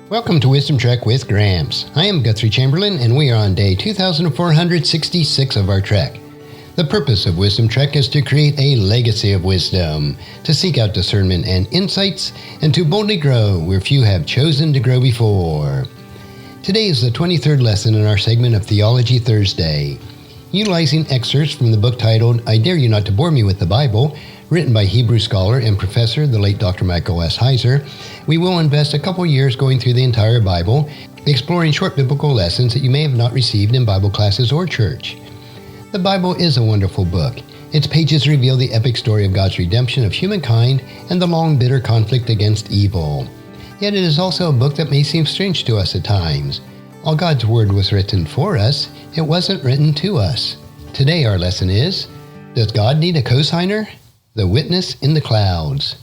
Welcome to Wisdom Trek with Gramps. I am Guthrie Chamberlain, and we are on day 2466 of our trek. The purpose of Wisdom Trek is to create a legacy of wisdom, to seek out discernment and insights, and to boldly grow where few have chosen to grow before. Today is the 23rd lesson in our segment of Theology Thursday. Utilizing excerpts from the book titled I Dare You Not to Bore Me with the Bible, written by Hebrew scholar and professor, the late Dr. Michael S Heiser, we will invest a couple years going through the entire Bible, exploring short biblical lessons that you may have not received in Bible classes or church. The Bible is a wonderful book. Its pages reveal the epic story of God's redemption of humankind and the long, bitter conflict against evil. Yet it is also a book that may seem strange to us at times. While God's word was written for us, it wasn't written to us. Today our lesson is, does God need a cosigner? The witness in the clouds.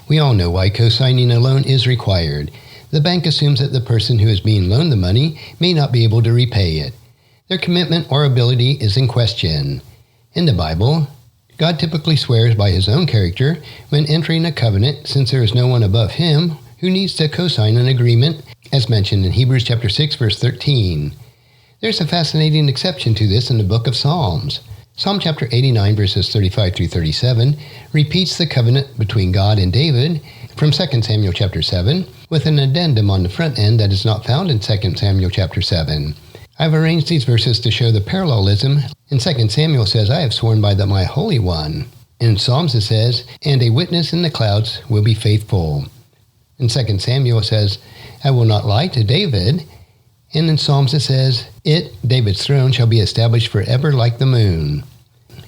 We all know why cosigning a loan is required. The bank assumes that the person who is being loaned the money may not be able to repay it. Their commitment or ability is in question. In the Bible, God typically swears by his own character when entering a covenant, since there is no one above him who needs to cosign an agreement, as mentioned in Hebrews chapter 6, verse 13. There's a fascinating exception to this in the book of Psalms. Psalm chapter 89, verses 35 through 37, repeats the covenant between God and David from 2 Samuel chapter 7, with an addendum on the front end that is not found in 2 Samuel chapter 7. I've arranged these verses to show the parallelism. In 2 Samuel says, I have sworn by my Holy One. In Psalms it says, and a witness in the clouds will be faithful. In 2 Samuel it says, I will not lie to David. And in Psalms it says, David's throne, shall be established forever like the moon.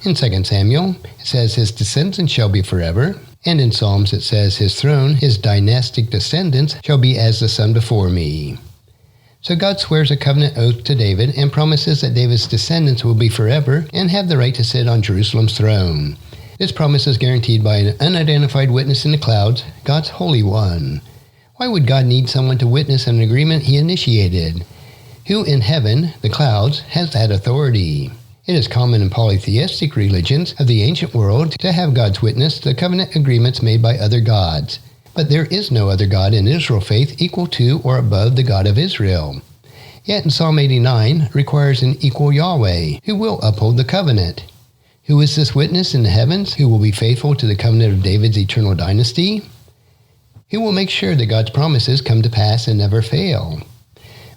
In 2 Samuel, it says his descendants shall be forever. And in Psalms it says his throne, his dynastic descendants, shall be as the sun before me. So God swears a covenant oath to David and promises that David's descendants will be forever and have the right to sit on Jerusalem's throne. This promise is guaranteed by an unidentified witness in the clouds, God's Holy One. Why would God need someone to witness an agreement he initiated? Who in heaven, the clouds, has that authority? It is common in polytheistic religions of the ancient world to have God's witness the covenant agreements made by other gods. But there is no other God in Israel faith equal to or above the God of Israel. Yet in Psalm 89 requires an equal Yahweh, who will uphold the covenant. Who is this witness in the heavens who will be faithful to the covenant of David's eternal dynasty? Who will make sure that God's promises come to pass and never fail?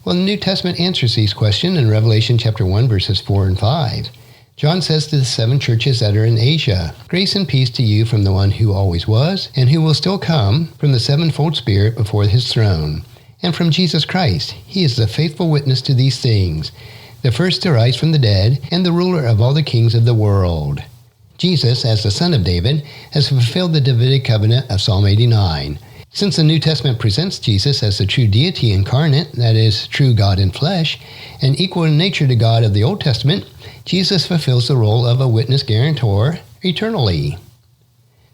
Well, the New Testament answers these questions in Revelation chapter 1, verses 4 and 5. John says to the 7 churches that are in Asia, grace and peace to you from the one who always was, and who will still come, from the sevenfold Spirit before his throne, and from Jesus Christ. He is the faithful witness to these things, the first to rise from the dead, and the ruler of all the kings of the world. Jesus, as the Son of David, has fulfilled the Davidic covenant of Psalm 89. Since the New Testament presents Jesus as the true deity incarnate, that is, true God in flesh, and equal in nature to God of the Old Testament, Jesus fulfills the role of a witness guarantor eternally.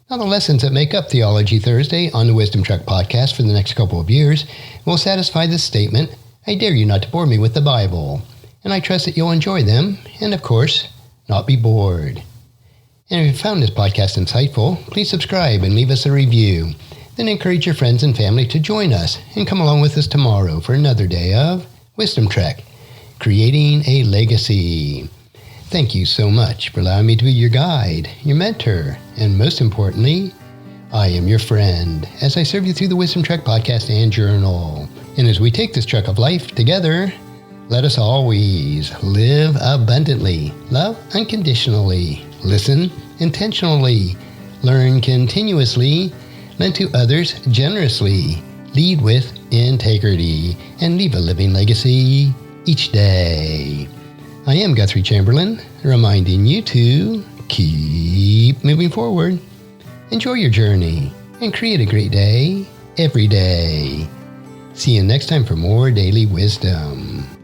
Now, the lessons that make up Theology Thursday on the Wisdom Trek podcast for the next couple of years will satisfy this statement, I dare you not to bore me with the Bible. And I trust that you'll enjoy them, and of course, not be bored. And if you found this podcast insightful, please subscribe and leave us a review. Then encourage your friends and family to join us and come along with us tomorrow for another day of Wisdom Trek, creating a legacy. Thank you so much for allowing me to be your guide, your mentor, and most importantly, I am your friend as I serve you through the Wisdom Trek podcast and journal. And as we take this trek of life together, let us always live abundantly, love unconditionally, listen intentionally, learn continuously, lend to others generously, lead with integrity, and leave a living legacy each day. I am Guthrie Chamberlain, reminding you to keep moving forward, enjoy your journey, and create a great day every day. See you next time for more daily wisdom.